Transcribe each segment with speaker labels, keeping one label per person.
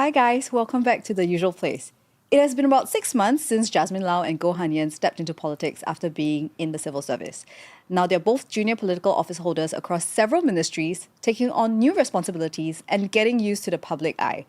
Speaker 1: Hi guys, welcome back to The Usual Place. It has been about 6 months since Jasmin Lau and Goh Hanyan stepped into politics after being in the civil service. Now they're both junior political office holders across several ministries, taking on new responsibilities and getting used to the public eye.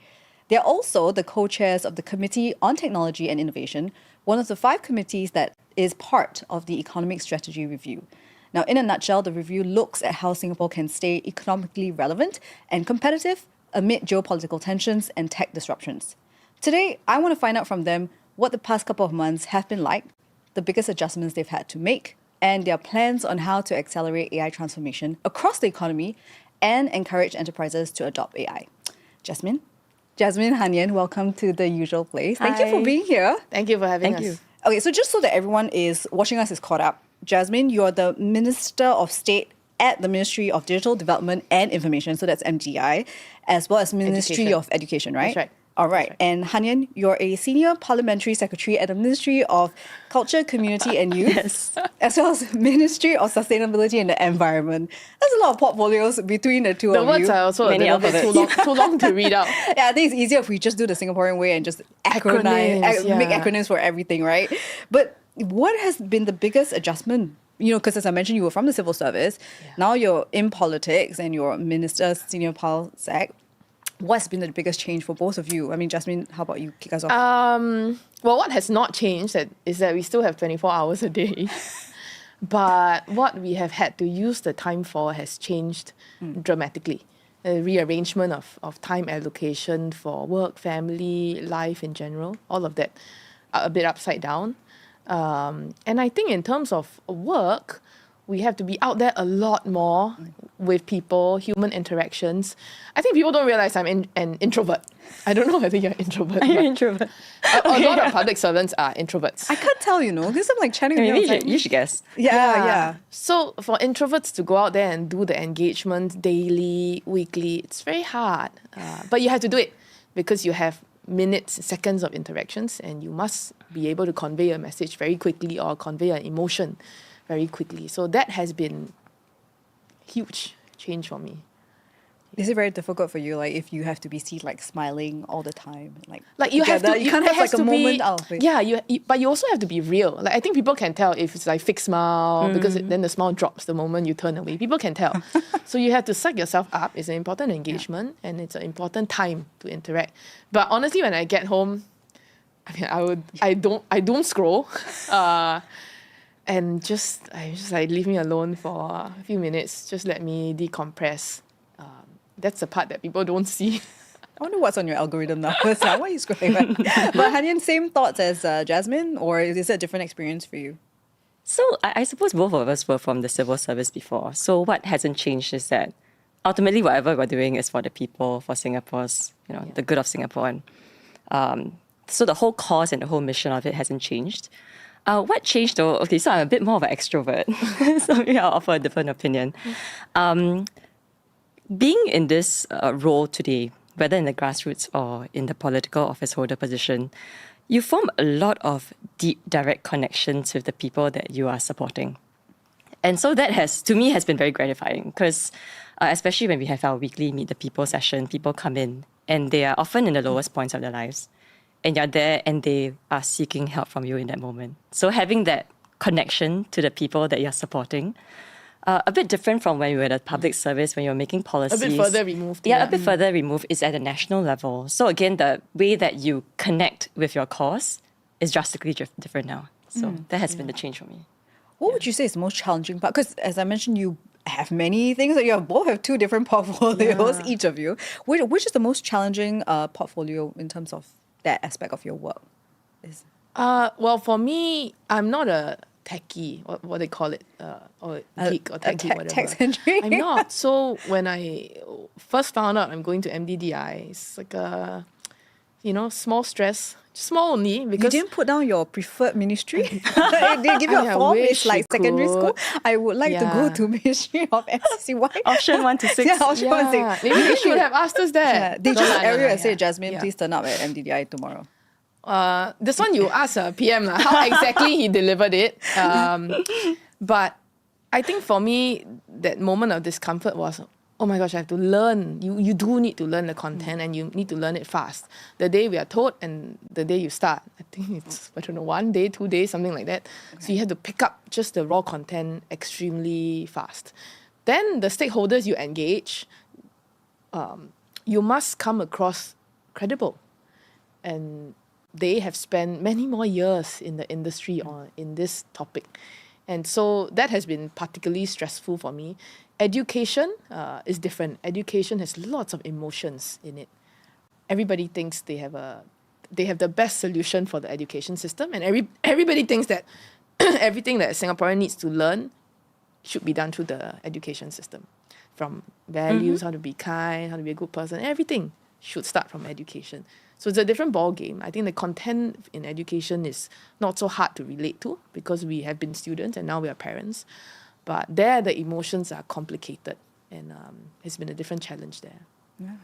Speaker 1: They're also the co-chairs of the Committee on Technology and Innovation, one of the 5 committees that is part of the Economic Strategy Review. Now, in a nutshell, the review looks at how Singapore can stay economically relevant and competitive amid geopolitical tensions and tech disruptions. Today, I want to find out from them what the past couple of months have been like, the biggest adjustments they've had to make, and their plans on how to accelerate AI transformation across the economy and encourage enterprises to adopt AI. Jasmin Hanyan, welcome to The Usual Place. Thank you for being here.
Speaker 2: Thank you for having us.
Speaker 1: You. Okay, so just so that everyone is watching us is caught up, Jasmin, you're the Minister of State at the Ministry of Digital Development and Information, so that's MDI, as well as Ministry of Education, right?
Speaker 2: That's right.
Speaker 1: All right. And Hanyan, you're a Senior Parliamentary Secretary at the Ministry of Culture, Community and Youth,
Speaker 3: Yes.
Speaker 1: as well as Ministry of Sustainability and the Environment. There's a lot of portfolios between the two of you.
Speaker 2: The words are also
Speaker 3: Many
Speaker 2: a little bit too long to read out.
Speaker 1: Yeah, I think it's easier if we just do the Singaporean way and just make acronyms for everything, right? But what has been the biggest adjustment? You know, because as I mentioned, you were from the civil service. Yeah. Now you're in politics and you're Minister, Senior Pal Sec. What's been the biggest change for both of you? I mean, Jasmin, how about you kick us off?
Speaker 2: Well, what has not changed is that we still have 24 hours a day. But what we have had to use the time for has changed dramatically. A rearrangement of time allocation for work, family, life in general, all of that are a bit upside down. And I think in terms of work, we have to be out there a lot more with people, human interactions. I think people don't realize I'm an introvert. I don't know whether you're an introvert.
Speaker 3: You're an introvert.
Speaker 2: A lot of public servants are introverts.
Speaker 1: I can't tell, because I'm like chatting with you.
Speaker 3: You should guess.
Speaker 1: Yeah.
Speaker 2: So for introverts to go out there and do the engagement daily, weekly, it's very hard. But you have to do it because you have minutes, seconds of interactions, and you must be able to convey a message very quickly or convey an emotion very quickly. So that has been huge change for me.
Speaker 1: Is it very difficult for you, like if you have to be seen like smiling all the time,
Speaker 2: like you have to,
Speaker 1: you can't have like a moment out of it.
Speaker 2: Yeah, but you also have to be real. Like I think people can tell if it's like fake smile because then the smile drops the moment you turn away. People can tell. So you have to psych yourself up. It's an important engagement and it's an important time to interact. But honestly, when I get home, I mean, I don't scroll. And just like leave me alone for a few minutes. Just let me decompress. That's the part that people don't see.
Speaker 1: I wonder what's on your algorithm now. Why are you scrolling? But Hanyan, same thoughts as Jasmin, or is it a different experience for you?
Speaker 3: So I suppose both of us were from the civil service before. So what hasn't changed is that ultimately whatever we're doing is for the people, for Singapore's, the good of Singapore. And so the whole cause and the whole mission of it hasn't changed. What changed though? Okay, so I'm a bit more of an extrovert. So maybe I'll offer a different opinion. Being in this role today, whether in the grassroots or in the political office holder position, you form a lot of deep, direct connections with the people that you are supporting. And so that to me, has been very gratifying because especially when we have our weekly Meet the People session, people come in and they are often in the lowest points of their lives. And you're there and they are seeking help from you in that moment. So having that connection to the people that you're supporting, a bit different from when you were at a public service, when you're making policies.
Speaker 2: A bit further removed.
Speaker 3: Yeah, a bit further removed is at a national level. So again, the way that you connect with your cause is drastically different now. So that has been the change for me.
Speaker 1: What would you say is the most challenging part? Because as I mentioned, you have many things. You both have 2 different portfolios, each of you. Which is the most challenging portfolio in terms of that aspect of your work?
Speaker 2: Well, for me, I'm not a techie, what they call it, or geek or techie, whatever.
Speaker 1: Tech-centric.
Speaker 2: I'm not. So when I first found out I'm going to MDDI, it's like a, small stress. Small only because...
Speaker 1: You didn't put down your preferred ministry? They give you a form, it's like secondary school. I would like to go to Ministry of MCCY.
Speaker 3: Option 1 to 6.
Speaker 1: Yeah, option 1 to 6.
Speaker 2: Maybe they should have asked us that.
Speaker 1: Yeah, they just area and say, Jasmin, please turn up at MDDI tomorrow.
Speaker 2: This one you ask PM how exactly he delivered it. But I think for me, that moment of discomfort was oh my gosh, I have to learn. You do need to learn the content and you need to learn it fast. The day we are taught and the day you start, I think it's, 1 day, 2 days, something like that. Okay. So you have to pick up just the raw content extremely fast. Then the stakeholders you engage, you must come across credible. And they have spent many more years in the industry or in this topic. And so that has been particularly stressful for me. Education is different. Education has lots of emotions in it. Everybody thinks they have the best solution for the education system, and everybody thinks that everything that a Singaporean needs to learn should be done through the education system. From values, how to be kind, how to be a good person, everything should start from education. So it's a different ball game. I think the content in education is not so hard to relate to because we have been students and now we are parents. But there, the emotions are complicated, and it's been a different challenge there.
Speaker 1: Yeah.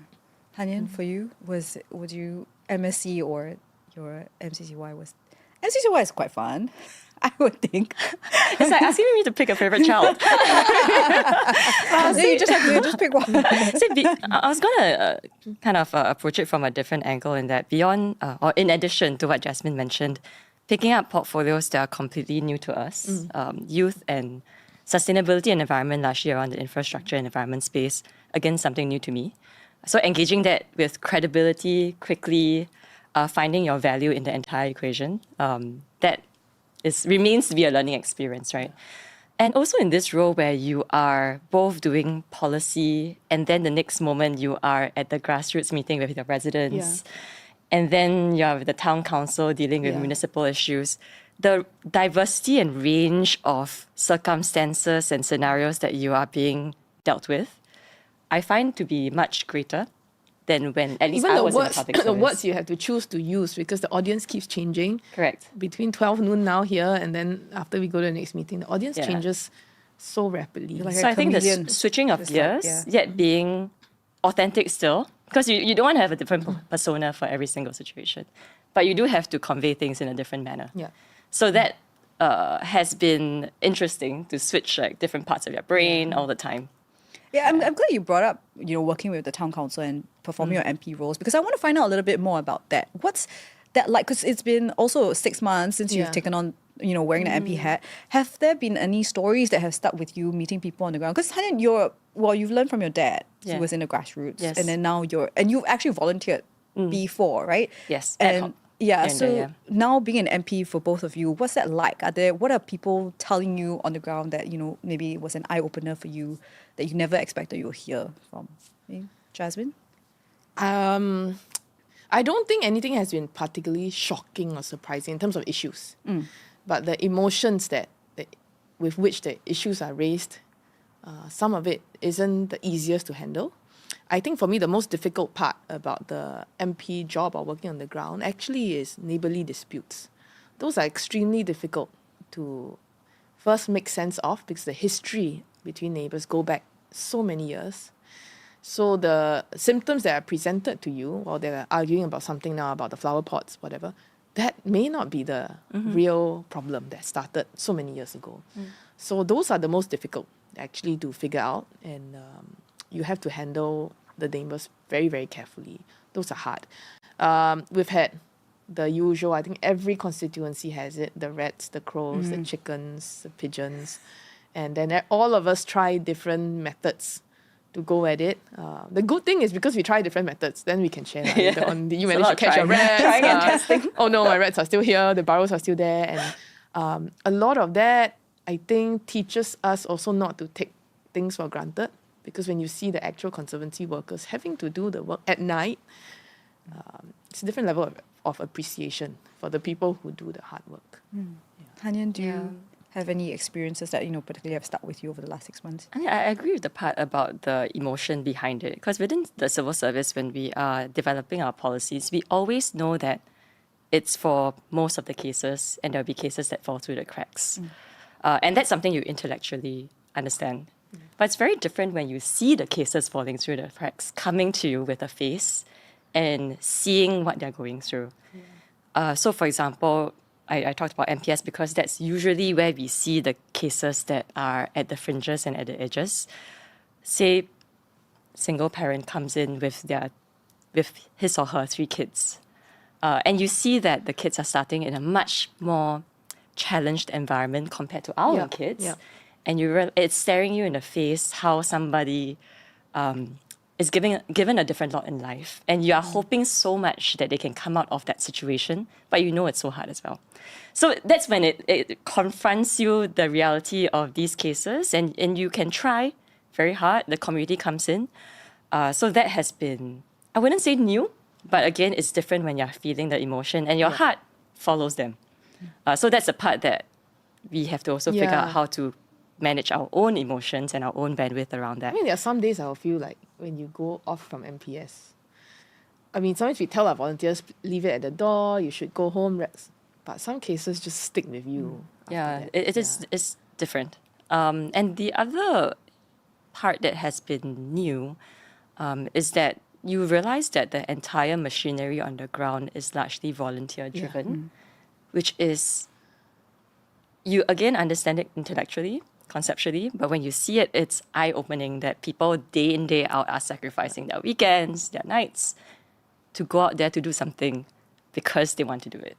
Speaker 1: Hanyan, for you, would you MSc or your MCCY was? MCCY is quite fun, I would think.
Speaker 3: It's like asking me to pick a favorite child.
Speaker 1: So you just have to just pick one.
Speaker 3: I was going to kind of approach it from a different angle in that beyond, or in addition to what Jasmin mentioned, picking up portfolios that are completely new to us, youth and sustainability and environment, largely around the infrastructure and environment space, again, something new to me. So engaging that with credibility, quickly, finding your value in the entire equation, that remains to be a learning experience, right? And also in this role where you are both doing policy and then the next moment you are at the grassroots meeting with your residents, and then you're with the town council dealing with municipal issues, the diversity and range of circumstances and scenarios that you are being dealt with, I find to be much greater than when at least
Speaker 2: even
Speaker 3: I
Speaker 2: the
Speaker 3: was
Speaker 2: words,
Speaker 3: in the public service.
Speaker 2: The words you have to choose to use because the audience keeps changing.
Speaker 3: Correct.
Speaker 2: Between 12 noon now here and then after we go to the next meeting, the audience changes so rapidly.
Speaker 1: Like
Speaker 3: so I think the switching of gears, yet being authentic still, because you don't want to have a different persona for every single situation, but you do have to convey things in a different manner.
Speaker 2: Yeah.
Speaker 3: So that has been interesting to switch like different parts of your brain all the time.
Speaker 1: Yeah, I'm glad you brought up, working with the town council and performing your MP roles, because I want to find out a little bit more about that. What's that like? Because it's been also 6 months since you've taken on, wearing the MP hat. Have there been any stories that have stuck with you meeting people on the ground? Because Hanyan, you've learned from your dad, who was in the grassroots, and then now you've actually volunteered before, right?
Speaker 3: Yes,
Speaker 1: and now being an MP for both of you, what's that like? What are people telling you on the ground that, maybe was an eye-opener for you that you never expected you'll hear from? Jasmin?
Speaker 2: I don't think anything has been particularly shocking or surprising in terms of issues. But the emotions with which the issues are raised, some of it isn't the easiest to handle. I think for me, the most difficult part about the MP job or working on the ground actually is neighbourly disputes. Those are extremely difficult to first make sense of because the history between neighbours go back so many years. So the symptoms that are presented to you while they're arguing about something now, about the flower pots, whatever, that may not be the real problem that started so many years ago. So those are the most difficult actually to figure out, and you have to handle the neighbours very, very carefully. Those are hard. We've had the usual, I think every constituency has it, the rats, the crows, the chickens, the pigeons. And then all of us try different methods to go at it. The good thing is because we try different methods, then we can share. Later on, did you manage to catch your rats?
Speaker 3: Trying and testing.
Speaker 2: Oh no, my rats are still here. The burrows are still there. And a lot of that, I think, teaches us also not to take things for granted. Because when you see the actual conservancy workers having to do the work at night, it's a different level of appreciation for the people who do the hard work.
Speaker 1: Hanyan, do you have any experiences that particularly have stuck with you over the last 6 months?
Speaker 3: I agree with the part about the emotion behind it, because within the civil service, when we are developing our policies, we always know that it's for most of the cases, and there'll be cases that fall through the cracks, and that's something you intellectually understand. But it's very different when you see the cases falling through the cracks, coming to you with a face and seeing what they're going through. So, for example, I talked about MPS because that's usually where we see the cases that are at the fringes and at the edges. Say, single parent comes in with his or her 3 kids, and you see that the kids are starting in a much more challenged environment compared to our own kids, and it's staring you in the face how somebody is given a different lot in life, and you are hoping so much that they can come out of that situation, but you know it's so hard as well. So that's when it confronts you the reality of these cases, and you can try very hard. The community comes in. So that has been, I wouldn't say new, but again, it's different when you're feeling the emotion and your heart follows them. So that's the part that we have to also figure out how to manage our own emotions and our own bandwidth around that.
Speaker 2: I mean, there are some days I will feel like when you go off from MPS, I mean, sometimes we tell our volunteers, leave it at the door, you should go home, rest. But some cases just stick with you.
Speaker 3: Yeah, it's different. And the other part that has been new is that you realize that the entire machinery on the ground is largely volunteer driven, which is, you again understand it intellectually, conceptually, but when you see it, it's eye-opening that people day in, day out are sacrificing their weekends, their nights, to go out there to do something because they want to do it.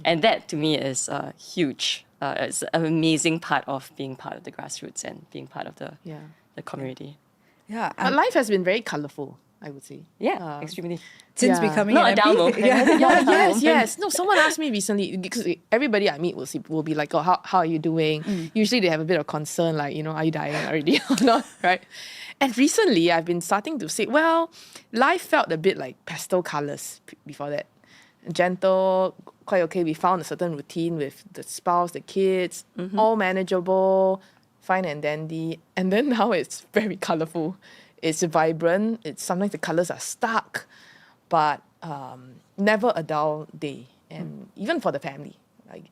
Speaker 3: And that to me is huge. It's an amazing part of being part of the grassroots and being part of the community.
Speaker 1: Yeah.
Speaker 2: But life has been very colourful, I would say.
Speaker 3: Yeah, extremely.
Speaker 1: Since becoming
Speaker 3: Not
Speaker 1: an
Speaker 3: a down
Speaker 1: MP?
Speaker 3: moment.
Speaker 2: Yes. No, someone asked me recently, because everybody I meet will be like, oh, how are you doing? Usually they have a bit of concern, like, are you dying already or not, right? And recently I've been starting to say, well, life felt a bit like pastel colours before that. Gentle, quite okay. We found a certain routine with the spouse, the kids, all manageable, fine and dandy. And then now it's very colourful. It's vibrant. Sometimes the colours are stark, but never a dull day. And even for the family, like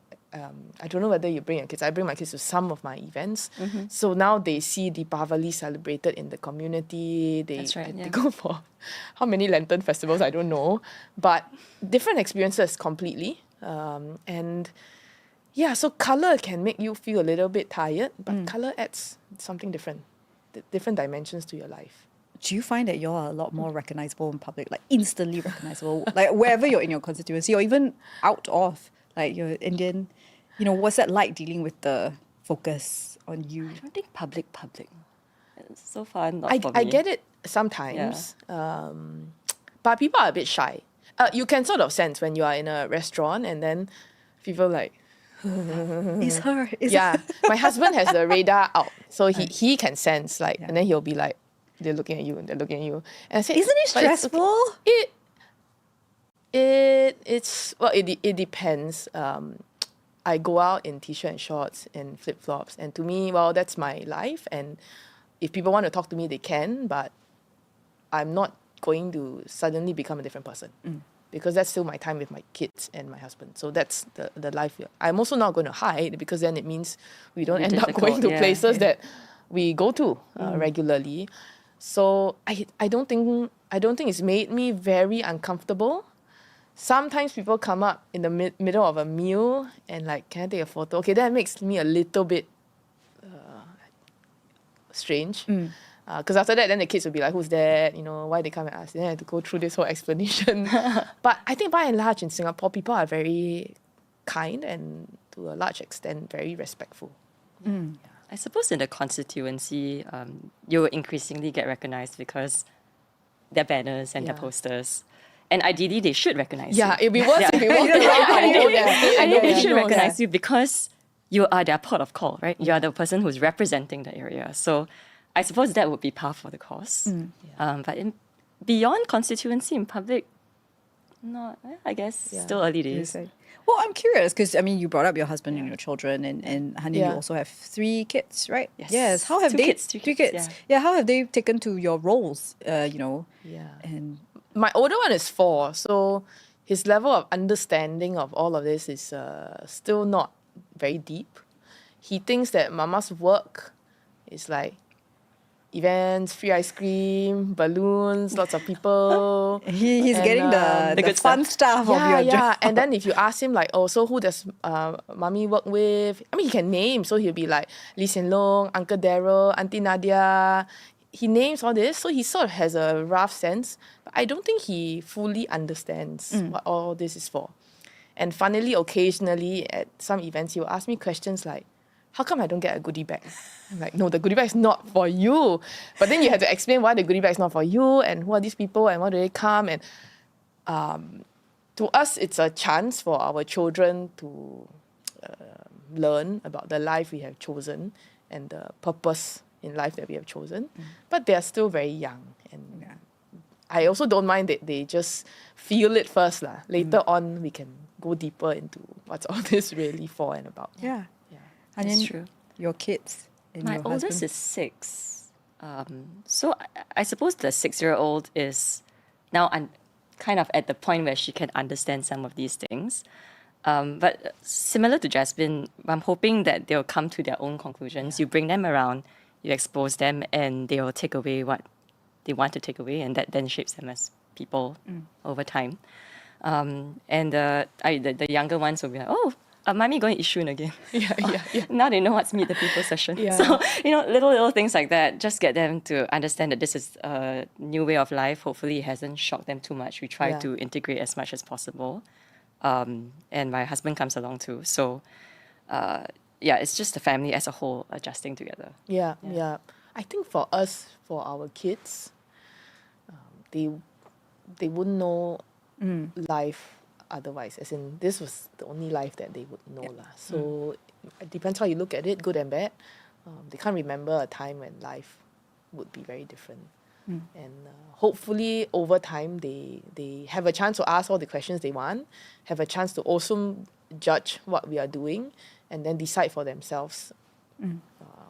Speaker 2: I don't know whether you bring your kids. I bring my kids to some of my events. So now they see Deepavali celebrated in the community. They go for how many lantern festivals, I don't know. But different experiences completely. And yeah, so colour can make you feel a little bit tired, but colour adds something different, different dimensions to your life.
Speaker 1: Do you find that you're a lot more recognizable in public, like instantly recognizable, like wherever you're in your constituency or even out of, like you're Indian, what's that like dealing with the focus on you?
Speaker 3: I don't think public. So far, not for me.
Speaker 2: I get it sometimes, but people are a bit shy. You can sort of sense when you are in a restaurant and then people like,
Speaker 1: It's her.
Speaker 2: My husband has the radar out, so he can sense and then he'll be like, they're looking at you and they're looking at you. And I say,
Speaker 1: isn't it stressful?
Speaker 2: It depends. I go out in t-shirt and shorts and flip-flops, and to me, well, that's my life. And if people want to talk to me, they can, but I'm not going to suddenly become a different person. Because that's still my time with my kids and my husband. So that's the life. I'm also not going to hide, because then it means we don't end up going to places that we go to regularly. So I don't think it's made me very uncomfortable. Sometimes people come up in the middle of a meal and like, can I take a photo? Okay, that makes me a little bit strange. Because after that, then the kids will be like, who's that? Why they come and ask? Then I have to go through this whole explanation. But I think by and large in Singapore, people are very kind and to a large extent very respectful.
Speaker 3: I suppose in the constituency, you will increasingly get recognized because their banners and their posters. And ideally, they should recognize you.
Speaker 2: Yeah, it'd be worse if we walked around.
Speaker 3: I think they should recognize you because you are their port of call, right? You are the person who's representing the area. So I suppose that would be par for the course. But beyond constituency in public, I guess still early days.
Speaker 1: Well, I'm curious because, you brought up your husband and your children, and Hanyan, you also have 3 kids, right?
Speaker 3: Yes.
Speaker 1: How have
Speaker 3: Two
Speaker 1: they...
Speaker 3: kids.
Speaker 1: 3 kids. Yeah, how have they taken to your roles, And
Speaker 2: my older one is 4, so his level of understanding of all of this is still not very deep. He thinks that mama's work is like events, free ice cream, balloons, lots of people.
Speaker 1: He's getting the
Speaker 3: good
Speaker 1: fun stuff of your job.
Speaker 2: And then if you ask him like, oh, so who does mommy work with? He can name. So he'll be like Lee Hsien Loong, Uncle Daryl, Auntie Nadia. he names all this, so he sort of has a rough sense, but I don't think he fully understands what all this is for. And funnily, occasionally at some events, he'll ask me questions like, how come I don't get a goodie bag? I'm like, no, the goodie bag is not for you. But then you have to explain why the goodie bag is not for you and who are these people and why do they come. And to us, it's a chance for our children to learn about the life we have chosen and the purpose in life that we have chosen. But they are still very young. And I also don't mind that they just feel it first. Later on, we can go deeper into what's all this really for and about.
Speaker 1: Yeah.
Speaker 3: That's
Speaker 1: Hanyan,
Speaker 3: true.
Speaker 1: your kids and
Speaker 3: My
Speaker 1: your
Speaker 3: oldest
Speaker 1: husband.
Speaker 3: is 6. So I suppose the 6-year-old is now kind of at the point where she can understand some of these things. But similar to Jasmine, I'm hoping that they'll come to their own conclusions. You bring them around, you expose them, and they will take away what they want to take away, and that then shapes them as people over time. And the younger ones will be like, oh, mommy going Yishun again.
Speaker 2: Yeah.
Speaker 3: Now they know what's Meet the People session.
Speaker 2: Yeah.
Speaker 3: So, little things like that, just get them to understand that this is a new way of life. Hopefully it hasn't shocked them too much. We try to integrate as much as possible. And my husband comes along too. So, it's just the family as a whole adjusting together.
Speaker 2: Yeah. I think for us, for our kids, they wouldn't know life otherwise. As in, this was the only life that they would know. So it depends how you look at it, good and bad. They can't remember a time when life would be very different. And hopefully over time they have a chance to ask all the questions they want, have a chance to also judge what we are doing, and then decide for themselves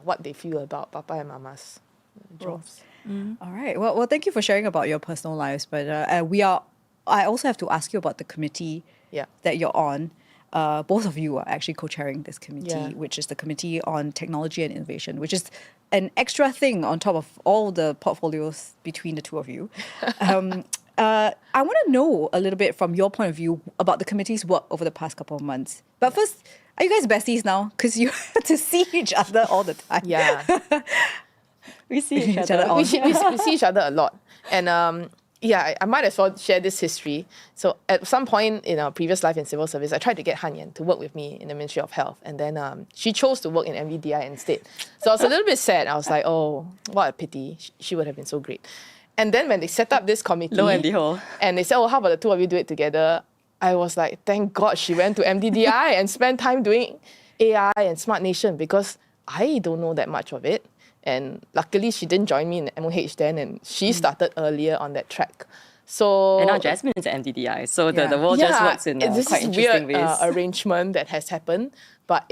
Speaker 2: what they feel about Papa and Mama's jobs.
Speaker 1: All right. Well, thank you for sharing about your personal lives. But I also have to ask you about the committee that you're on. Both of you are actually co-chairing this committee, which is the Committee on Technology and Innovation, which is an extra thing on top of all the portfolios between the two of you. I want to know a little bit from your point of view about the committee's work over the past couple of months. But first, are you guys besties now? Because you have to see each other all the time.
Speaker 2: Yeah.
Speaker 3: We see each other.
Speaker 2: we see each other a lot. And I might as well share this history. So at some point in our previous life in civil service, I tried to get Hanyan to work with me in the Ministry of Health. And then she chose to work in MVDI instead. So I was a little bit sad. I was like, oh, what a pity. She would have been so great. And then when they set up this committee,
Speaker 3: Lo and behold.
Speaker 2: and they said, oh, how about the two of you do it together? I was like, thank God she went to MDDI and spent time doing AI and Smart Nation, because I don't know that much of it. And luckily, she didn't join me in MOH then, and she started earlier on that track. So
Speaker 3: And now Jasmine is at MDDI, so the world just works in
Speaker 2: this
Speaker 3: quite
Speaker 2: is
Speaker 3: interesting
Speaker 2: weird
Speaker 3: ways.
Speaker 2: arrangement that has happened, but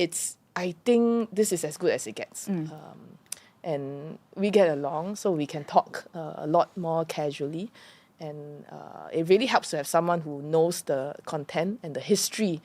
Speaker 2: I think this is as good as it gets. And we get along, so we can talk a lot more casually. And it really helps to have someone who knows the content and the history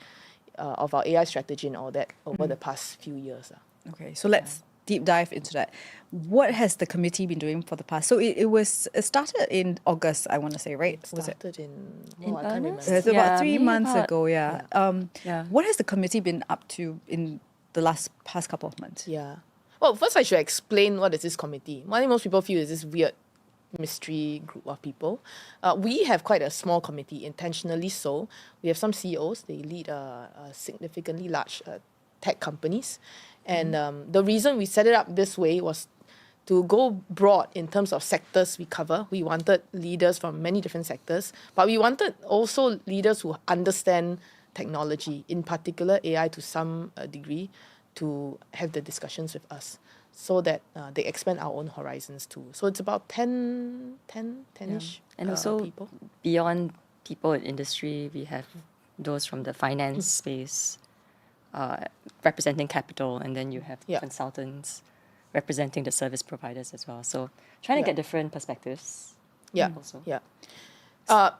Speaker 2: of our AI strategy and all that over the past few years.
Speaker 1: Okay, so let's deep dive into that. What has the committee been doing for the past? So it started in August, I want to say, right? Was it?
Speaker 2: Started in
Speaker 3: In
Speaker 2: I can't remember.
Speaker 3: earnest?
Speaker 1: It's about 3
Speaker 3: maybe
Speaker 1: months
Speaker 3: about-
Speaker 1: ago,
Speaker 3: Yeah.
Speaker 1: What has the committee been up to in the past couple of months?
Speaker 2: Yeah. Well, first I should explain what is this committee. What I think most people feel is this weird mystery group of people. We have quite a small committee, intentionally so. We have some CEOs. They lead significantly large tech companies. And the reason we set it up this way was to go broad in terms of sectors we cover. We wanted leaders from many different sectors, but we wanted also leaders who understand technology, in particular AI to some degree, to have the discussions with us so that they expand our own horizons too. So it's about 10-ish
Speaker 3: And also
Speaker 2: people.
Speaker 3: beyond people in industry, we have those from the finance space representing capital, and then you have consultants representing the service providers as well. So trying to get different perspectives. Also.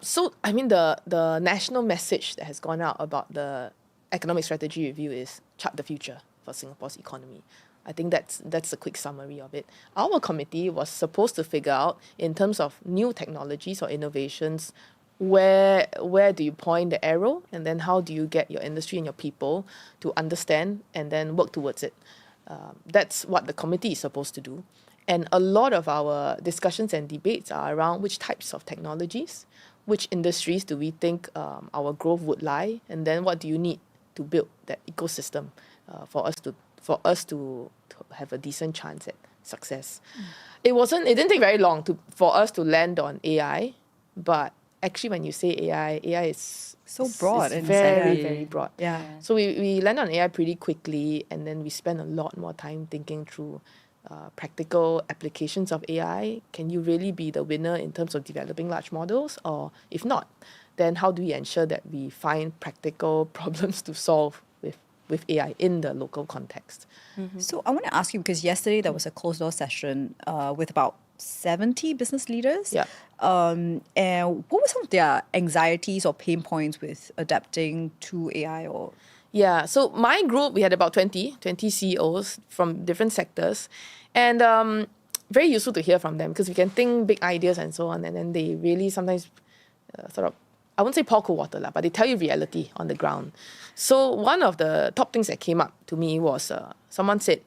Speaker 2: So I mean the national message that has gone out about the economic strategy review is chart the future for Singapore's economy. I think that's a quick summary of it. Our committee was supposed to figure out, in terms of new technologies or innovations, where do you point the arrow, and then how do you get your industry and your people to understand and then work towards it. That's what the committee is supposed to do. And a lot of our discussions and debates are around which types of technologies, which industries do we think our growth would lie, and then what do you need to build that ecosystem for us to have a decent chance at success. It didn't take very long for us to land on AI, but actually when you say AI is
Speaker 1: so broad
Speaker 2: it's
Speaker 1: and
Speaker 2: very, very broad.
Speaker 1: Yeah.
Speaker 2: So we land on AI pretty quickly, and then we spend a lot more time thinking through practical applications of AI. Can you really be the winner in terms of developing large models? Or if not, then how do we ensure that we find practical problems to solve with AI in the local context?
Speaker 1: So I want to ask you, because yesterday there was a closed door session with about 70 business leaders.
Speaker 2: Yeah.
Speaker 1: And what were some of their anxieties or pain points with adapting to AI? Or
Speaker 2: Yeah, so my group, we had about 20 CEOs from different sectors. And very useful to hear from them because we can think big ideas and so on. And then they really sometimes I won't say pour cold water, but they tell you reality on the ground. So one of the top things that came up to me was someone said,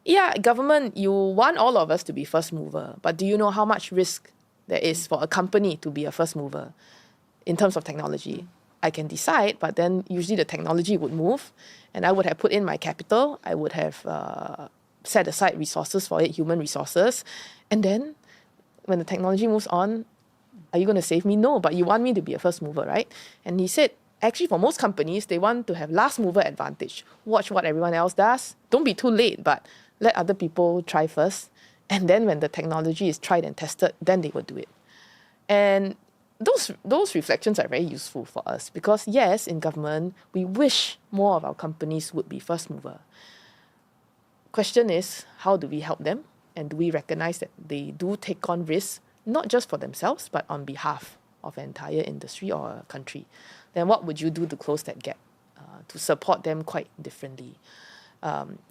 Speaker 2: yeah, government, you want all of us to be first mover, but do you know how much risk there is for a company to be a first mover in terms of technology? I can decide, but then usually the technology would move, and I would have put in my capital, I would have set aside resources for it, human resources, and then when the technology moves on, are you going to save me? No, but you want me to be a first mover, right? And he said, actually, for most companies, they want to have last mover advantage. Watch what everyone else does. Don't be too late, but let other people try first. And then when the technology is tried and tested, then they will do it. And those reflections are very useful for us because, yes, in government, we wish more of our companies would be first mover. Question is, how do we help them? And do we recognize that they do take on risks, not just for themselves, but on behalf of an entire industry or a country? Then what would you do to close that gap, to support them quite differently?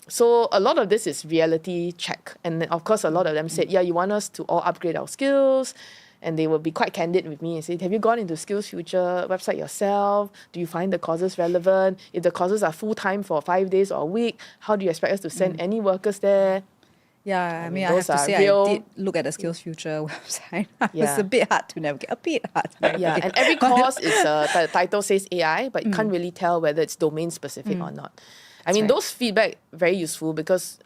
Speaker 2: So a lot of this is reality check. And then, of course, a lot of them said, yeah, you want us to all upgrade our skills. And they will be quite candid with me and say, have you gone into Skills Future website yourself? Do you find the courses relevant? If the courses are full-time for 5 days or a week, how do you expect us to send any workers there?
Speaker 1: yeah, I mean, I
Speaker 2: those
Speaker 1: have to
Speaker 2: are
Speaker 1: say,
Speaker 2: real-
Speaker 1: I did look at the Skills Future website. It's
Speaker 2: Yeah.
Speaker 1: a bit hard to navigate.
Speaker 2: Yeah, and every course is the title says AI, but you can't really tell whether it's domain specific or not. I mean,
Speaker 1: right.
Speaker 2: those feedback very useful because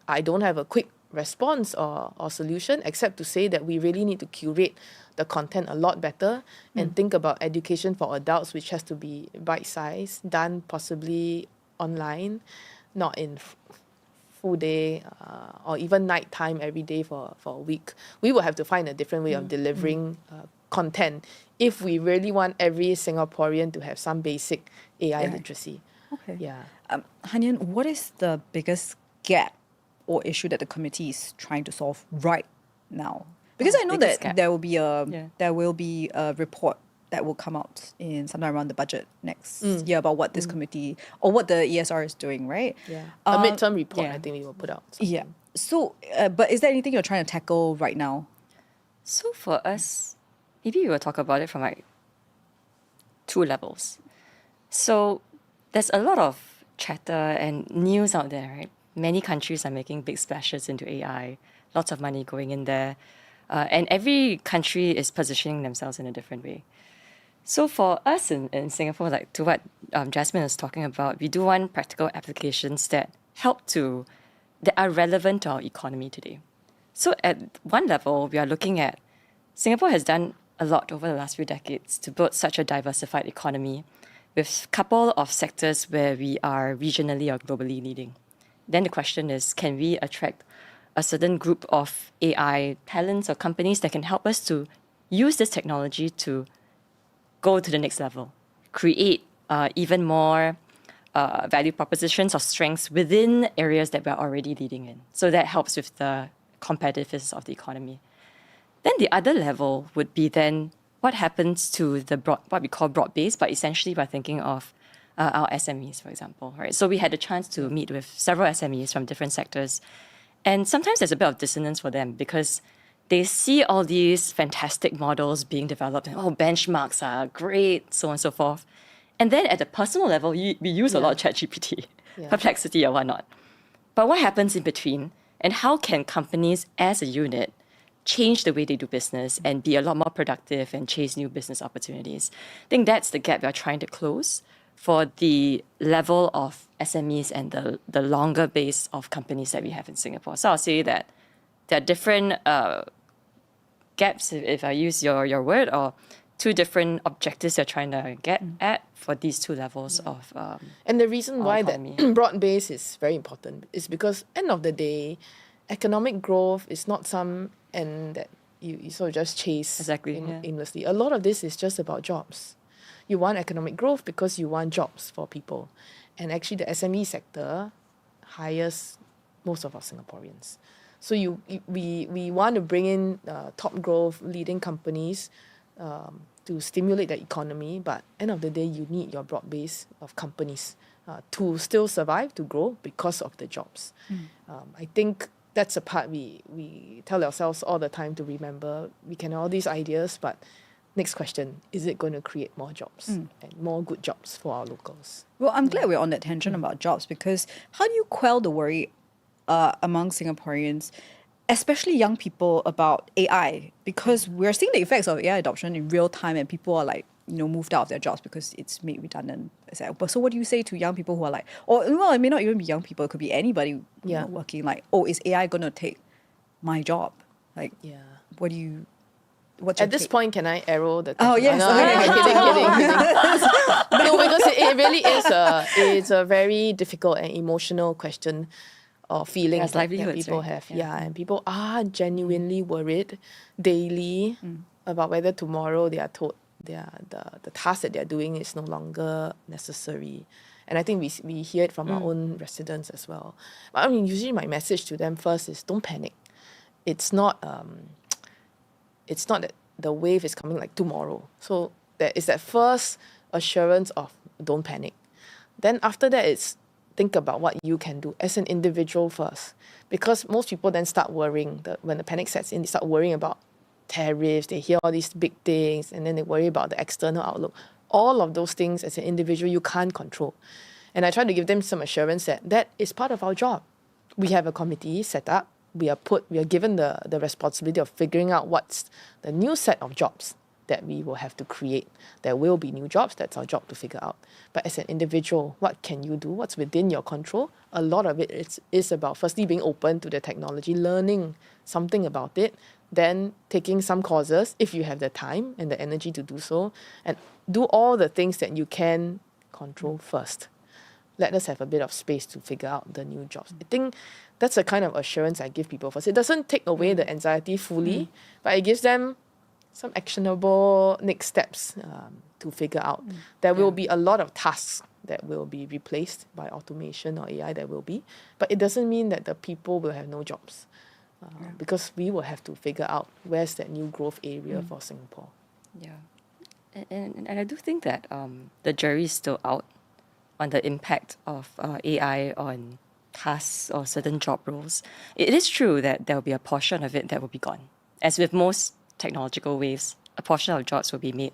Speaker 2: I don't have a quick response or solution except to say that we really need to curate the content a lot better and think about education for adults, which has to be bite-sized, done possibly online, not in full day or even night time every day for a week. We will have to find a different way of delivering content if we really want every Singaporean to have some basic AI literacy.
Speaker 1: Okay.
Speaker 2: Yeah.
Speaker 1: Hanyan, what is the biggest gap or issue that the committee is trying to solve right now? Because I know
Speaker 3: biggest
Speaker 1: that
Speaker 3: gap.
Speaker 1: there will be
Speaker 3: Yeah.
Speaker 1: a report that will come out in sometime around the budget next year about what this committee or what the ESR is doing, right?
Speaker 2: Yeah. A midterm report,
Speaker 3: yeah.
Speaker 2: I think we will put out.
Speaker 1: Yeah. So, but is there anything you're trying to tackle right now?
Speaker 3: So for us, maybe we will talk about it from like two levels. So there's a lot of chatter and news out there, right? Many countries are making big splashes into AI, lots of money going in there. And every country is positioning themselves in a different way. So for us in Singapore, like to what Jasmin is talking about, we do want practical applications that are relevant to our economy today. So at one level, we are looking at Singapore has done a lot over the last few decades to build such a diversified economy with a couple of sectors where we are regionally or globally leading. Then the question is, can we attract a certain group of AI talents or companies that can help us to use this technology to go to the next level, create even more value propositions or strengths within areas that we're already leading in. So that helps with the competitiveness of the economy. Then the other level would be then what happens to the what we call broad base, but essentially we're thinking of our SMEs, for example, right? So we had a chance to meet with several SMEs from different sectors. And sometimes there's a bit of dissonance for them because they see all these fantastic models being developed and, benchmarks are great, so on and so forth. And then at the personal level, we use a lot of ChatGPT, Perplexity or whatnot. But what happens in between? And how can companies as a unit change the way they do business and be a lot more productive and chase new business opportunities? I think that's the gap we're trying to close for the level of SMEs and the longer base of companies that we have in Singapore. So I'll say that there are different gaps, if I use your word, or two different objectives you're trying to get at for these two levels of
Speaker 2: And the reason why
Speaker 3: economy.
Speaker 2: that broad base is very important is because end of the day, economic growth is not some end that you sort of just chase
Speaker 3: Exactly, yeah.
Speaker 2: aimlessly. A lot of this is just about jobs. You want economic growth because you want jobs for people. And actually the SME sector hires most of our Singaporeans. So we want to bring in top growth leading companies to stimulate the economy, but end of the day, you need your broad base of companies to still survive, to grow because of the jobs. I think that's a part we tell ourselves all the time to remember. We can have all these ideas, but next question, is it going to create more jobs and more good jobs for our locals?
Speaker 1: Well, I'm glad we're on that tangent about jobs, because how do you quell the worry among Singaporeans, especially young people, about AI? Because we're seeing the effects of AI adoption in real time, and people are like, moved out of their jobs because it's made redundant. But so what do you say to young people who are like, or well, it may not even be young people, it could be anybody working, like, oh, is AI going to take my job? Like, what's your
Speaker 2: At this
Speaker 1: take?
Speaker 2: point, can I arrow the
Speaker 1: Oh,
Speaker 2: question?
Speaker 1: yes.
Speaker 2: No, kidding. No, because it really is a very difficult and emotional question or feeling
Speaker 3: Yes,
Speaker 2: that
Speaker 3: livelihoods,
Speaker 2: people
Speaker 3: right?
Speaker 2: have.
Speaker 3: Yeah.
Speaker 2: Yeah, and people are genuinely worried daily about whether tomorrow they are told the task that they're doing is no longer necessary. And I think we hear it from our own residents as well. But I mean, usually my message to them first is don't panic. It's not that the wave is coming like tomorrow. So there is that first assurance of don't panic. Then after that, it's think about what you can do as an individual first. Because most people then start worrying. When the panic sets in, they start worrying about tariffs. They hear all these big things, and then they worry about the external outlook. All of those things as an individual, you can't control. And I try to give them some assurance that is part of our job. We have a committee set up. We are given the responsibility of figuring out what's the new set of jobs that we will have to create. There will be new jobs. That's our job to figure out. But as an individual, what can you do? What's within your control? A lot of it is about firstly being open to the technology, learning something about it, then taking some courses if you have the time and the energy to do so, and do all the things that you can control first. Let us have a bit of space to figure out the new jobs. I think that's the kind of assurance I give people first. It doesn't take away the anxiety fully, but it gives them some actionable next steps to figure out. There will be a lot of tasks that will be replaced by automation or AI, there will be, but it doesn't mean that the people will have no jobs because we will have to figure out where's that new growth area for Singapore.
Speaker 3: Yeah. And I do think that the jury is still out on the impact of AI on tasks or certain job roles. It is true that there will be a portion of it that will be gone. As with most technological waves, a portion of jobs will be made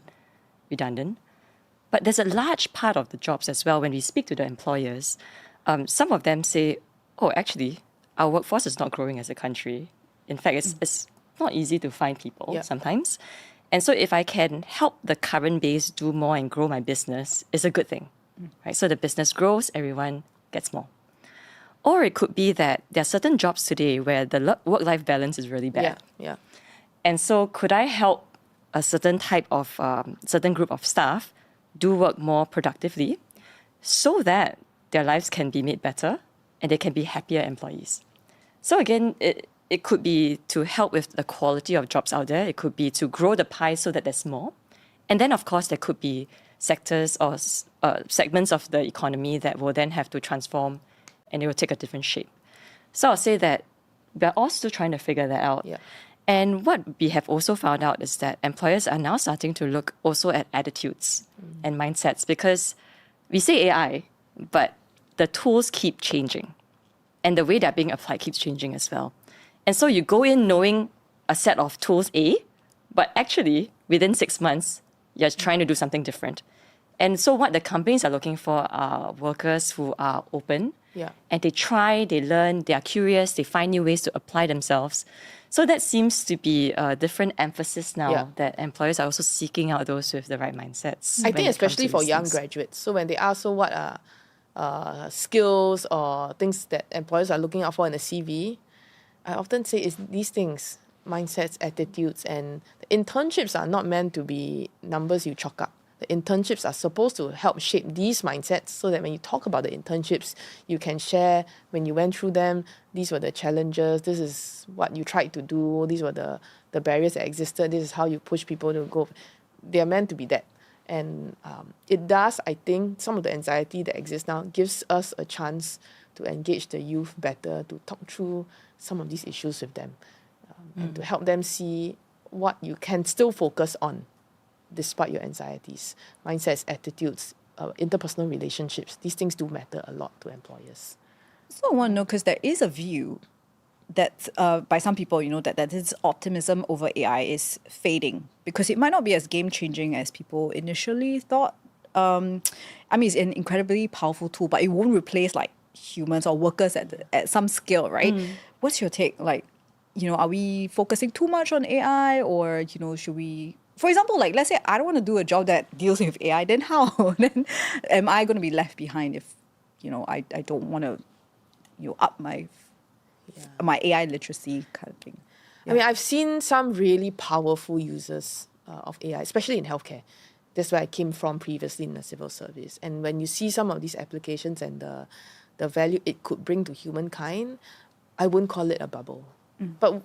Speaker 3: redundant. But there's a large part of the jobs as well. When we speak to the employers, some of them say, oh, actually, our workforce is not growing as a country. In fact, it's not easy to find people sometimes. And so if I can help the current base do more and grow my business, it's a good thing. Right? So the business grows, everyone gets more. Or it could be that there are certain jobs today where the work-life balance is really bad.
Speaker 2: Yeah.
Speaker 3: And so could I help a certain type of, certain group of staff do work more productively so that their lives can be made better and they can be happier employees? So again, it could be to help with the quality of jobs out there. It could be to grow the pie so that there's more. And then, of course, there could be sectors or segments of the economy that will then have to transform and it will take a different shape. So I'll say that we're all still trying to figure that out.
Speaker 2: Yeah.
Speaker 3: And what we have also found out is that employers are now starting to look also at attitudes and mindsets, because we say AI, but the tools keep changing and the way they're being applied keeps changing as well. And so you go in knowing a set of tools A, but actually within 6 months, you're trying to do something different. And so what the companies are looking for are workers who are open
Speaker 2: Yeah.
Speaker 3: And they try, they learn, they are curious, they find new ways to apply themselves. So that seems to be a different emphasis now
Speaker 2: Yeah.
Speaker 3: that employers are also seeking out those with the right mindsets.
Speaker 2: I
Speaker 3: when
Speaker 2: think
Speaker 3: it comes
Speaker 2: especially
Speaker 3: to
Speaker 2: for
Speaker 3: these
Speaker 2: young
Speaker 3: things.
Speaker 2: graduates. So when they ask, so what are skills or things that employers are looking out for in a CV, I often say it's these things, mindsets, attitudes, and the internships are not meant to be numbers you chalk up. The internships are supposed to help shape these mindsets so that when you talk about the internships, you can share when you went through them, these were the challenges, this is what you tried to do, these were the barriers that existed, this is how you push people to go. They are meant to be that. And it does, I think, some of the anxiety that exists now gives us a chance to engage the youth better, to talk through some of these issues with them, and to help them see what you can still focus on despite your anxieties, mindsets, attitudes, interpersonal relationships. These things do matter a lot to employers.
Speaker 1: So I want to know, because there is a view that by some people, that this optimism over AI is fading because it might not be as game-changing as people initially thought. I mean, it's an incredibly powerful tool, but it won't replace like humans or workers at some scale, right? What's your take? Like, are we focusing too much on AI, or should we? For example, like let's say I don't want to do a job that deals with AI, then how? Then am I going to be left behind if I don't want to up my AI literacy kind of thing?
Speaker 2: I mean, I've seen some really powerful users of AI, especially in healthcare. That's where I came from previously in the civil service. And when you see some of these applications and the value it could bring to humankind, I wouldn't call it a bubble. But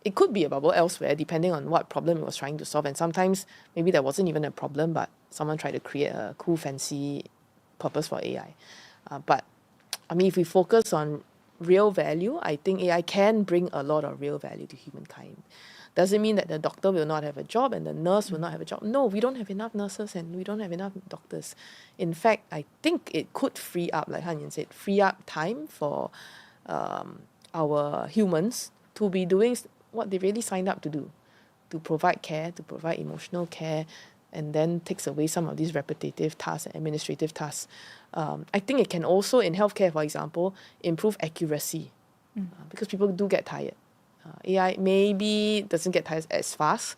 Speaker 2: it could be a bubble elsewhere, depending on what problem it was trying to solve. And sometimes maybe there wasn't even a problem, but someone tried to create a cool, fancy purpose for AI. But I mean, if we focus on real value, I think AI can bring a lot of real value to humankind. Doesn't mean that the doctor will not have a job and the nurse will not have a job. No, we don't have enough nurses and we don't have enough doctors. In fact, I think it could free up, like Hanyan said, free up time for our humans to be doing what they really signed up to do, to provide care, to provide emotional care, and then takes away some of these repetitive tasks and administrative tasks. I think it can also, in healthcare, for example, improve accuracy because people do get tired. AI maybe doesn't get tired as fast,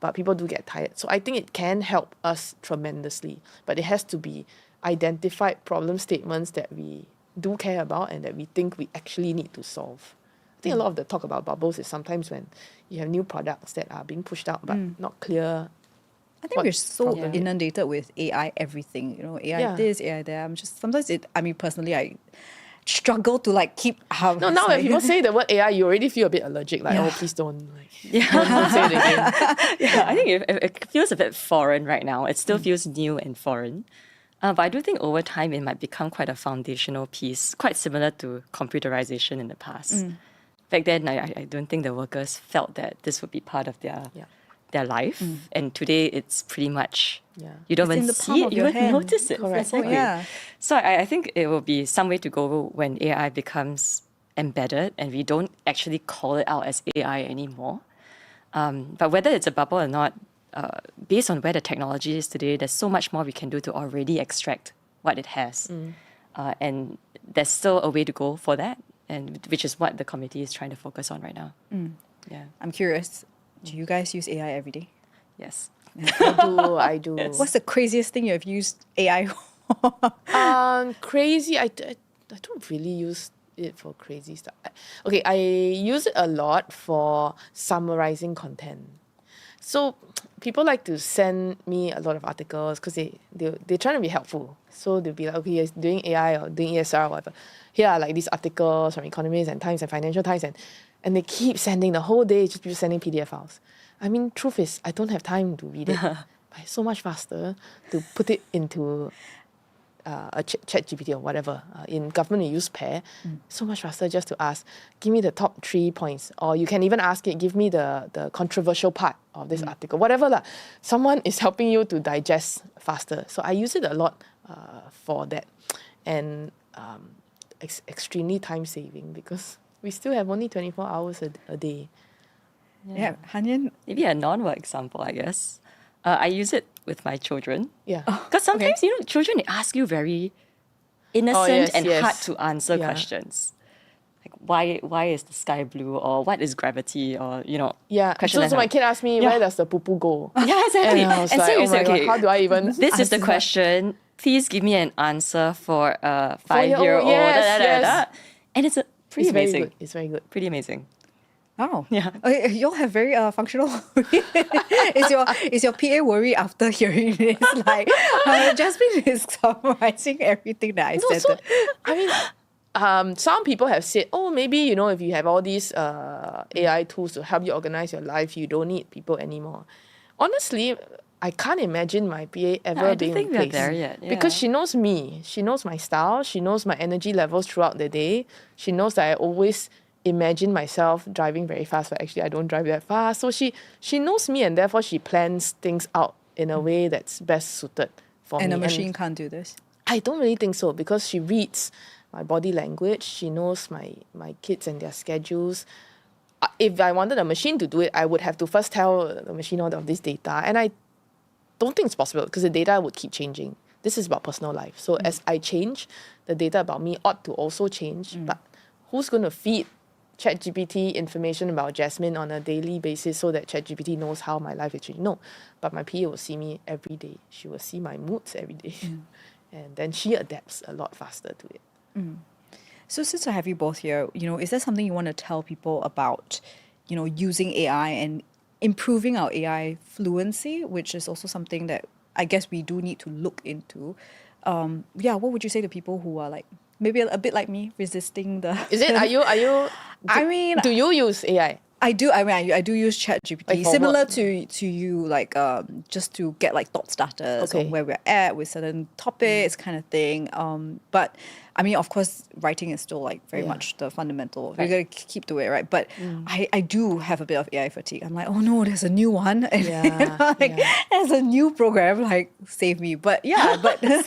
Speaker 2: but people do get tired. So I think it can help us tremendously, but it has to be identified problem statements that we do care about and that we think we actually need to solve. I think a lot of the talk about bubbles is sometimes when you have new products that are being pushed out but not clear.
Speaker 1: I think we're so inundated with AI everything, AI this, AI that. I'm just sometimes personally, I struggle to like keep how.
Speaker 2: No, now when people say the word AI, you already feel a bit allergic. Like, oh, please don't. Don't say it again.
Speaker 3: I think it feels a bit foreign right now. It still feels new and foreign. But I do think over time it might become quite a foundational piece, quite similar to computerization in the past. Back then, I don't think the workers felt that this would be part of their life. And today it's pretty much, you don't even see it, you don't notice it.
Speaker 2: Correct.
Speaker 3: Exactly. So I think it will be some way to go when AI becomes embedded and we don't actually call it out as AI anymore. But whether it's a bubble or not, based on where the technology is today, there's so much more we can do to already extract what it has. And there's still a way to go for that, and which is what the committee is trying to focus on right now. Yeah.
Speaker 1: I'm curious. Do you guys use AI every day?
Speaker 3: Yes.
Speaker 2: I do.
Speaker 3: Yes.
Speaker 1: What's the craziest thing you have used AI for?
Speaker 2: Crazy. I don't really use it for crazy stuff. Okay, I use it a lot for summarizing content. So people like to send me a lot of articles because they're trying to be helpful. So they'll be like, okay, you're doing AI or doing ESR or whatever. Here are like these articles from Economist and Times and Financial Times, and they keep sending the whole day, just people sending PDF files. I mean, truth is, I don't have time to read it. But it's so much faster to put it into a chat GPT or whatever. In government, we use Pair. So much faster just to ask, give me the top 3 points. Or you can even ask it, give me the controversial part of this article. Whatever lah. Someone is helping you to digest faster. So I use it a lot for that. And extremely time-saving because we still have only 24 hours a day.
Speaker 1: Yeah, Hanyan.
Speaker 3: Maybe a non-work example, I guess. I use it with my children.
Speaker 2: Yeah.
Speaker 3: Because sometimes, children, they ask you very innocent and
Speaker 2: yes.
Speaker 3: hard to answer
Speaker 2: Yeah.
Speaker 3: questions. Like why is the sky blue, or what is gravity, or
Speaker 2: Yeah.
Speaker 3: question
Speaker 2: So my kid asked me, where does the poo-poo go?
Speaker 3: yeah, exactly.
Speaker 2: And I was
Speaker 3: And so
Speaker 2: like,
Speaker 3: you
Speaker 2: oh
Speaker 3: say,
Speaker 2: my God,
Speaker 3: okay,
Speaker 2: how do I even
Speaker 3: this is the
Speaker 2: answer that?
Speaker 3: question. Please give me an answer for a
Speaker 2: 4-year-old,
Speaker 3: 5-year-old.
Speaker 2: yes.
Speaker 3: And it's pretty
Speaker 2: It's very
Speaker 3: amazing.
Speaker 2: good. It's very good.
Speaker 3: Pretty amazing.
Speaker 1: Oh,
Speaker 3: Yeah.
Speaker 1: Okay, you all have very functional. is your PA worried after hearing this? Like, Jasmine is summarizing everything that I
Speaker 2: No,
Speaker 1: said.
Speaker 2: so I mean, some people have said, oh, maybe if you have all these AI tools to help you organize your life, you don't need people anymore. Honestly, I can't imagine my PA ever
Speaker 3: I don't
Speaker 2: being
Speaker 3: think we're
Speaker 2: replaced
Speaker 3: there yet,
Speaker 2: because
Speaker 3: yeah.
Speaker 2: she knows me, she knows my style, she knows my energy levels throughout the day. She knows that I always imagine myself driving very fast, but actually I don't drive that fast. So she knows me, and therefore she plans things out in a way that's best suited for me.
Speaker 1: And a machine can't do this.
Speaker 2: I don't really think so, because she reads my body language. She knows my kids and their schedules. If I wanted a machine to do it, I would have to first tell the machine all of this data. And I don't think it's possible, because the data would keep changing. This is about personal life. So as I change, the data about me ought to also change. But who's going to feed ChatGPT information about Jasmine on a daily basis so that ChatGPT knows how my life is changing? No. But my PA will see me every day. She will see my moods every day. And then she adapts a lot faster to it.
Speaker 1: So since I have you both here, is there something you want to tell people about, using AI and improving our AI fluency, which is also something that I guess we do need to look into? What would you say to people who are like, maybe a bit like me, resisting the...
Speaker 2: Is it? Are you?
Speaker 1: I mean...
Speaker 2: Do you use AI?
Speaker 1: I do. I do use ChatGPT,
Speaker 2: Like for
Speaker 1: similar
Speaker 2: work?
Speaker 1: to you, like just to get like thought starters
Speaker 2: Okay.
Speaker 1: on where we're at with certain topics, kind of thing. But I mean, of course, writing is still like very
Speaker 2: Yeah.
Speaker 1: much the fundamental.
Speaker 3: Right.
Speaker 1: We gotta keep to it, right? But I do have a bit of AI fatigue. I'm like, oh no, there's a new one, and
Speaker 2: Yeah, yeah.
Speaker 1: there's a new program. Like, save me. But yeah, but and,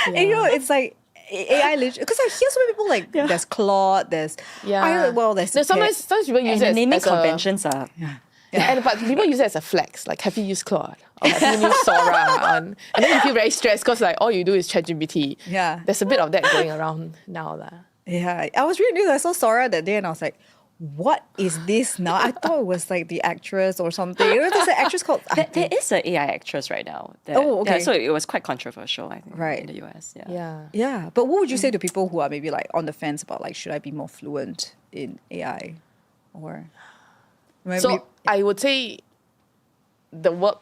Speaker 1: it's like. AI literally, because I hear so many people like there's Claude, there's
Speaker 2: Yeah.
Speaker 1: there's
Speaker 2: No, sometimes people use
Speaker 3: And the
Speaker 2: it
Speaker 3: naming
Speaker 2: as a,
Speaker 3: conventions are...
Speaker 2: but people use it as a flex. Like, have you used Claude? Or have you used Sora? And then you feel very stressed because like all you do is ChatGPT.
Speaker 1: Yeah.
Speaker 2: There's a bit of that going around now, lah.
Speaker 1: Yeah, I was really new. I saw Sora that day and I was like, what is this now? I thought it was like the actress or something. There's an actress called...
Speaker 3: There is an AI actress right now.
Speaker 1: Oh, okay.
Speaker 3: Yeah, so it was quite controversial, I think,
Speaker 1: Right.
Speaker 3: in the US. Yeah.
Speaker 2: Yeah.
Speaker 1: Yeah, but what would you say to people who are maybe like on the fence about like, should I be more fluent in AI? Or... maybe,
Speaker 2: So I would say the work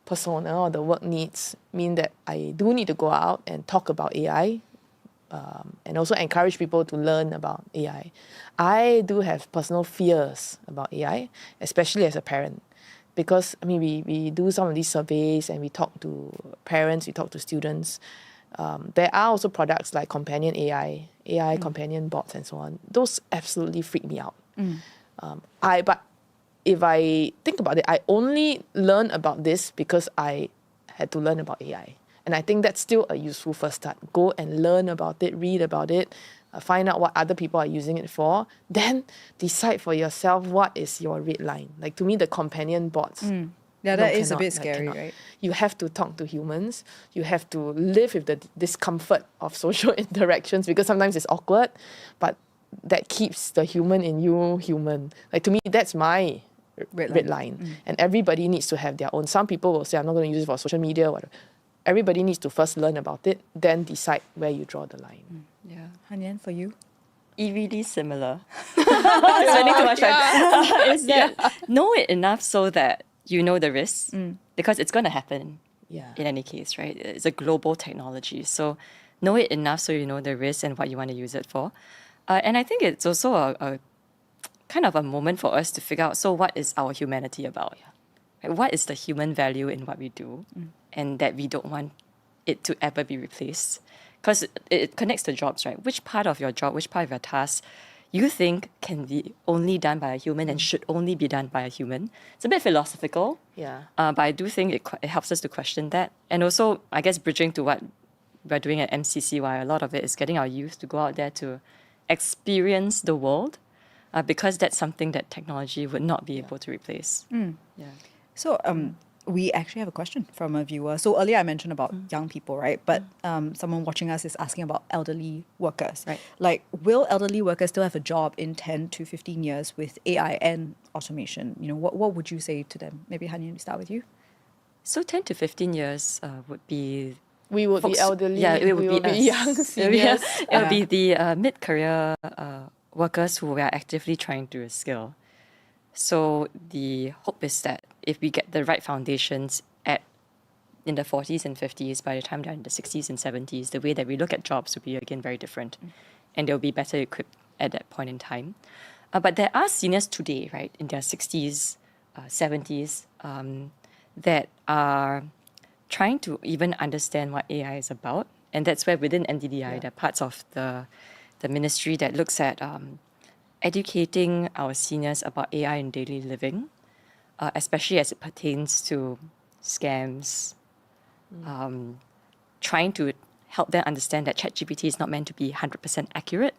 Speaker 2: persona or the work needs mean that I do need to go out and talk about AI, and also encourage people to learn about AI. I do have personal fears about AI, especially as a parent, because I mean we do some of these surveys and we talk to parents, we talk to students. There are also products like companion AI, companion bots, and so on. Those absolutely freak me out. But if I think about it, I only learn about this because I had to learn about AI. And I think that's still a useful first start. Go and learn about it, read about it, find out what other people are using it for, then decide for yourself what is your red line. Like, to me, the companion bots.
Speaker 1: yeah,
Speaker 2: no,
Speaker 1: that is a
Speaker 2: cannot,
Speaker 1: bit
Speaker 2: like,
Speaker 1: scary,
Speaker 2: cannot.
Speaker 1: right?
Speaker 2: You have to talk to humans. You have to live with the discomfort of social interactions, because sometimes it's awkward, but that keeps the human in you human. Like, to me, that's my red line. And everybody needs to have their own. Some people will say, I'm not going to use it for social media or whatever. Everybody needs to first learn about it, then decide where you draw the line.
Speaker 3: Yeah.
Speaker 1: Hanyan, for you?
Speaker 3: Eerily similar. Spending too much time. Is that know it enough so that you know the risks, because it's going to happen
Speaker 2: Yeah.
Speaker 3: in any case, right? It's a global technology. So know it enough so you know the risks and what you want to use it for. And I think it's also a kind of a moment for us to figure out, so what is our humanity about? Like, what is the human value in what we do, and that we don't want it to ever be replaced? Because it connects to jobs, right? Which part of your job, which part of your task you think can be only done by a human and should only be done by a human? It's a bit philosophical,
Speaker 2: Yeah.
Speaker 3: but I do think it helps us to question that. And also, I guess, bridging to what we're doing at MCCY, a lot of it is getting our youth to go out there to experience the world, because that's something that technology would not be able to replace. Yeah.
Speaker 1: So, We actually have a question from a viewer. So earlier I mentioned about young people, right? But someone watching us is asking about elderly workers.
Speaker 3: Right.
Speaker 1: Like, will elderly workers still have a job in 10 to 15 years with AI and automation? You know, what would you say to them? Maybe Hanyan, we start with you.
Speaker 3: So 10 to 15 years would be
Speaker 2: We would be
Speaker 3: folks-
Speaker 2: elderly.
Speaker 3: Yeah, it would
Speaker 2: we
Speaker 3: be
Speaker 2: will be
Speaker 3: us.
Speaker 2: young seniors.
Speaker 3: It would be the mid-career workers who we are actively trying to skill. So the hope is that if we get the right foundations in the 40s and 50s, by the time they're in the 60s and 70s, the way that we look at jobs will be again very different, and they'll be better equipped at that point in time. But there are seniors today, right, in their 60s, 70s, that are trying to even understand what AI is about. And that's where within NDDI, there are parts of the ministry that looks at educating our seniors about AI in daily living, especially as it pertains to scams, trying to help them understand that ChatGPT is not meant to be 100% accurate.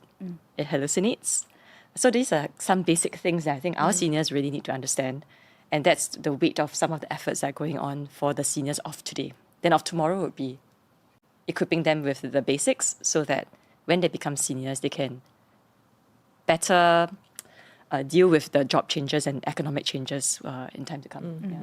Speaker 3: It hallucinates. So these are some basic things that I think our seniors really need to understand. And that's the weight of some of the efforts that are going on for the seniors of today. Then of tomorrow would be equipping them with the basics so that when they become seniors, they can better deal with the job changes and economic changes in time to come. Yeah.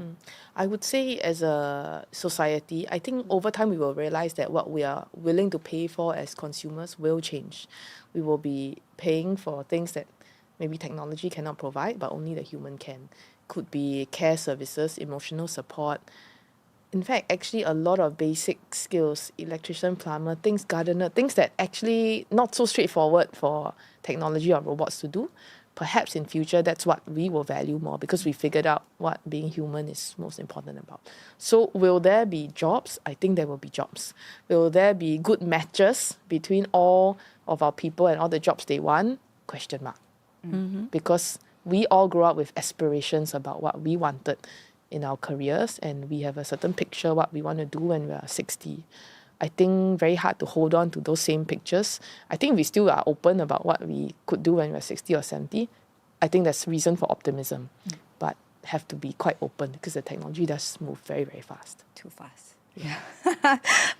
Speaker 2: I would say as a society, I think over time we will realize that what we are willing to pay for as consumers will change. We will be paying for things that maybe technology cannot provide, but only the human can. Could be care services, emotional support. In fact, actually a lot of basic skills, electrician, plumber, things, gardener, things that actually not so straightforward for technology or robots to do. Perhaps in future, that's what we will value more because we figured out what being human is most important about. So will there be jobs? I think there will be jobs. Will there be good matches between all of our people and all the jobs they want? Question mark. Because we all grow up with aspirations about what we wanted in our careers, and we have a certain picture what we want to do when we are 60. I think very hard to hold on to those same pictures. I think we still are open about what we could do when we're 60 or 70. I think there's reason for optimism, but have to be quite open because the technology does move very, very fast.
Speaker 1: Too fast. Yeah.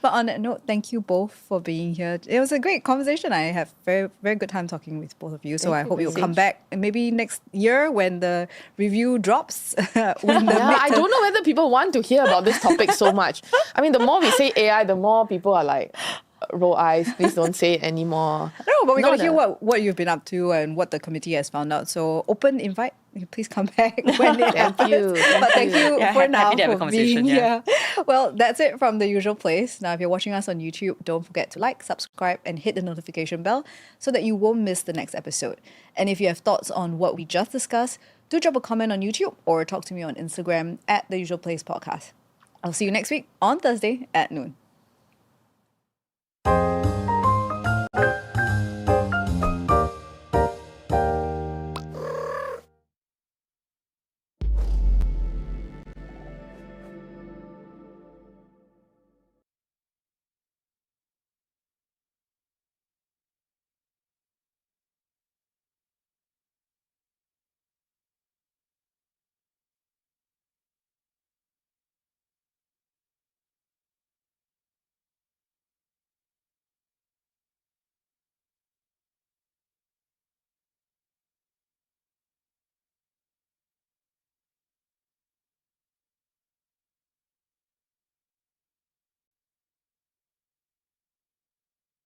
Speaker 1: But on that note, thank you both for being here. It was a great conversation. I have very, very good time talking with both of you. So
Speaker 2: Thank
Speaker 1: I
Speaker 2: you
Speaker 1: hope
Speaker 2: very
Speaker 1: you'll come
Speaker 2: much.
Speaker 1: back maybe next year when the review drops. When the
Speaker 2: Yeah, I
Speaker 1: midterm-
Speaker 2: don't know whether people want to hear about this topic so much. I mean, the more we say AI, the more people are like, roll eyes, please don't say it anymore.
Speaker 1: No, but we got to
Speaker 2: No,
Speaker 1: hear
Speaker 2: the-
Speaker 1: what you've been up to and what the committee has found out. So open invite. Please come back when it happens.
Speaker 2: you.
Speaker 1: But thank you
Speaker 3: Yeah,
Speaker 1: for
Speaker 3: happy
Speaker 1: now
Speaker 3: to have a
Speaker 1: for
Speaker 3: conversation,
Speaker 1: being
Speaker 3: yeah.
Speaker 1: here. Well, that's it from The Usual Place. Now, if you're watching us on YouTube, don't forget to like, subscribe, and hit the notification bell so that you won't miss the next episode. And if you have thoughts on what we just discussed, do drop a comment on YouTube or talk to me on Instagram at The Usual Place Podcast. I'll see you next week on Thursday at noon.